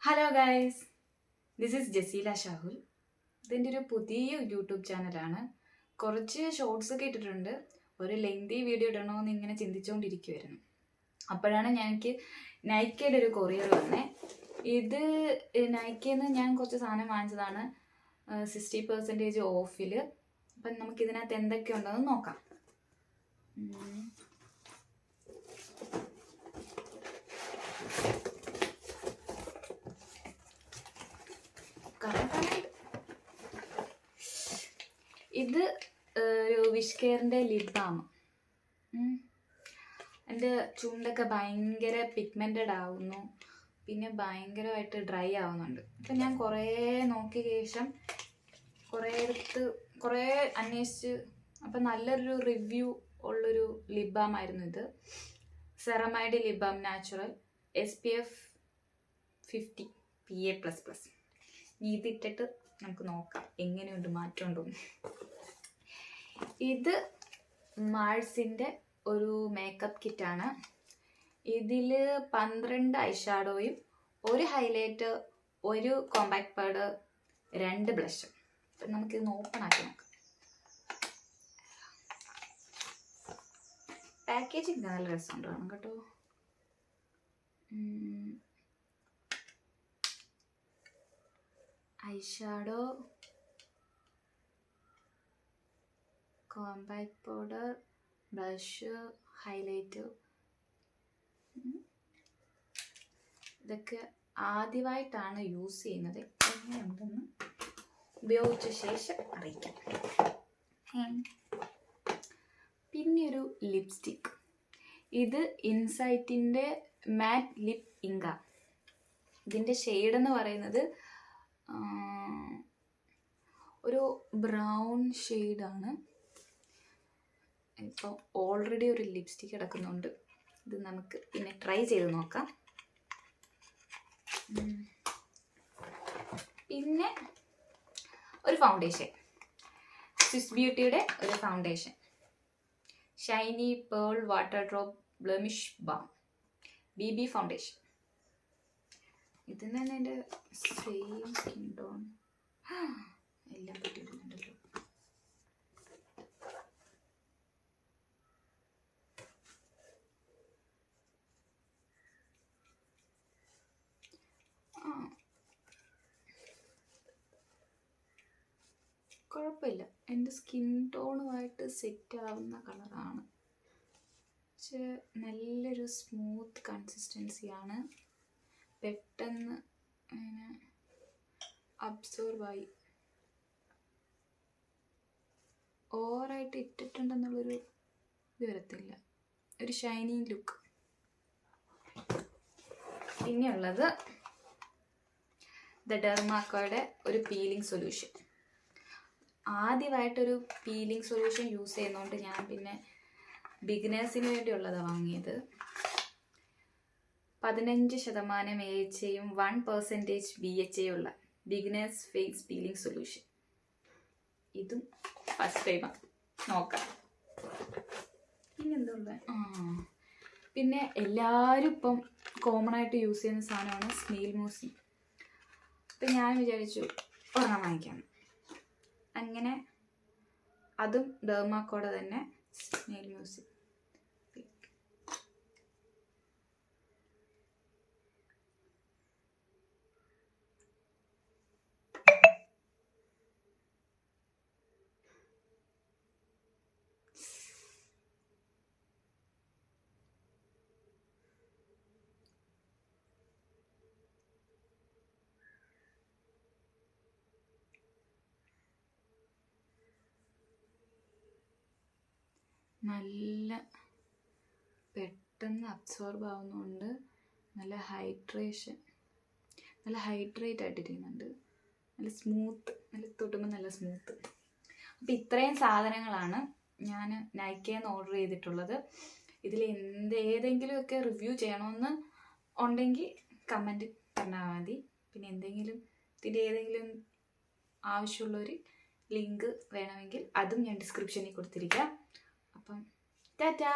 Hello guys, this is Jaseela Shahul. ഇതിൻ്റെ ഒരു പുതിയ യൂട്യൂബ് ചാനലാണ്. കുറച്ച് ഷോർട്സ് ഒക്കെ ഇട്ടിട്ടുണ്ട്. ഒരു ലെങ്തി വീഡിയോ ഇടണമെന്ന് ഇങ്ങനെ ചിന്തിച്ചുകൊണ്ടിരിക്കുമായിരുന്നു. അപ്പോഴാണ് എനിക്ക് നൈക്കയുടെ ഒരു കൊറിയർ വന്നേ. ഇത് നൈക്കയിൽ നിന്ന് ഞാൻ കുറച്ച് സാധനം വാങ്ങിച്ചതാണ് 60% ഓഫിൽ. അപ്പം നമുക്കിതിനകത്ത് എന്തൊക്കെ ഉണ്ടെന്ന് നോക്കാം. ഇത് ഒരു വിഷ് കെയറിൻ്റെ ലിപ് ബാം. എൻ്റെ ചുണ്ടൊക്കെ ഭയങ്കര പിഗ്മെൻറ്റഡ് ആവുന്നു, പിന്നെ ഭയങ്കരമായിട്ട് ഡ്രൈ ആവുന്നുണ്ട്. അപ്പം ഞാൻ കുറേ നോക്കിയ ശേഷം കുറേ അന്വേഷിച്ച് അപ്പം നല്ലൊരു റിവ്യൂ ഉള്ളൊരു ലിപ് ബാം ആയിരുന്നു ഇത്. Ceramide lip balm natural SPF 50 PA++. ഇതിട്ടിട്ട് നമുക്ക് നോക്കാം എങ്ങനെയുണ്ട്, മാറ്റമുണ്ടോ. ഇത് മാൾസിൻ്റെ ഒരു മേക്കപ്പ് കിറ്റാണ്. ഇതിൽ 12 ഐഷാഡോയും, ഒരു ഹൈലൈറ്റർ, ഒരു കോമ്പാക്ട് പൗഡർ, 2 ബ്ലഷ്. അപ്പം നമുക്കിത് ഓപ്പൺ ആക്കി നോക്കാം. പാക്കേജിങ് നല്ല രസമുണ്ട് കാണാം കേട്ടോ. Eyeshadow, compact powder, blush, highlighter. ഇതൊക്കെ ആദ്യമായിട്ടാണ് യൂസ് ചെയ്യുന്നത്. എങ്ങനെയുണ്ടെന്ന് ഉപയോഗിച്ച ശേഷം അറിയിക്കാം. പിന്നെ ഒരു ലിപ്സ്റ്റിക്ക്. ഇത് ഇൻസൈറ്റിൻ്റെ മാറ്റ് ലിപ് ഇങ്ക. ഇതിൻ്റെ ഷെയ്ഡെന്ന് പറയുന്നത് ഒരു ബ്രൗൺ ഷെയ്ഡാണ്. ഇപ്പോൾ ഓൾറെഡി ഒരു ലിപ്സ്റ്റിക്ക് കിടക്കുന്നുണ്ട്. ഇത് നമുക്ക് പിന്നെ ട്രൈ ചെയ്ത് നോക്കാം. പിന്നെ ഒരു ഫൗണ്ടേഷൻ, സ്വിസ് ബ്യൂട്ടിയുടെ ഒരു foundation, Shiny pearl water drop blemish balm BB foundation. ഇതിന് തന്നെ എൻ്റെ സെയിം സ്കിൻ ടോൺ എല്ലാം പറ്റിയിട്ടുണ്ടല്ലോ. കുഴപ്പമില്ല, എൻ്റെ സ്കിൻ ടോണുമായിട്ട് സെറ്റ് ആവുന്ന കളറാണ്. പക്ഷേ നല്ലൊരു സ്മൂത്ത് കൺസിസ്റ്റൻസിയാണ്. പെട്ടെന്ന് അങ്ങനെ അബ്സോർബായി. ഓവറായിട്ട് ഇട്ടിട്ടുണ്ടെന്നുള്ളൊരു ഇത് വരത്തില്ല. ഒരു ഷൈനി ലുക്ക്. പിന്നെയുള്ളത് ഡെർമാക്കോയുടെ ഒരു പീലിംഗ് സൊല്യൂഷൻ. ആദ്യമായിട്ടൊരു പീലിംഗ് സൊല്യൂഷൻ യൂസ് ചെയ്യുന്നതുകൊണ്ട് ഞാൻ പിന്നെ ബിഗിനേഴ്സിന് വേണ്ടിയുള്ളതാണ് വാങ്ങിയത്. 15% AHAയും 1% BHA ഉള്ള ബിഗിനേഴ്സ് ഫേസ് പീലിംഗ് സൊല്യൂഷൻ. ഇതും ഫസ്റ്റ് ടൈമാണ്, നോക്കാം. പിന്നെന്താ ഉള്ളത്? പിന്നെ എല്ലാവരും ഇപ്പം കോമൺ ആയിട്ട് യൂസ് ചെയ്യുന്ന സാധനമാണ് സ്നെയിൽ മൂസി. അപ്പം ഞാൻ വിചാരിച്ചു ഒരെണ്ണം വാങ്ങിക്കാം. അങ്ങനെ അതും ഡെർമാക്കോടെ തന്നെ സ്നെയിൽ മൂസി. നല്ല പെട്ടെന്ന് അബ്സോർബ് ആവുന്നതുകൊണ്ട് നല്ല ഹൈഡ്രേറ്റ് ആയിട്ടിരിക്കുന്നുണ്ട്. നല്ല സ്മൂത്ത്, നല്ല തൊട്ടുമ്പോൾ നല്ല സ്മൂത്ത്. അപ്പം ഇത്രയും സാധനങ്ങളാണ് ഞാൻ നൈക്കയിൽ നിന്ന് ഓർഡർ ചെയ്തിട്ടുള്ളത്. ഇതിൽ ഏതെങ്കിലുമൊക്കെ റിവ്യൂ ചെയ്യണമെന്ന് ഉണ്ടെങ്കിൽ കമൻറ്റ് പറഞ്ഞാൽ മതി. പിന്നെ ഇതിൻ്റെ ഏതെങ്കിലും ആവശ്യമുള്ളൊരു ലിങ്ക് വേണമെങ്കിൽ അതും ഞാൻ ഡിസ്ക്രിപ്ഷനിൽ കൊടുത്തിരിക്കാം. അപ്പം ടാറ്റാ.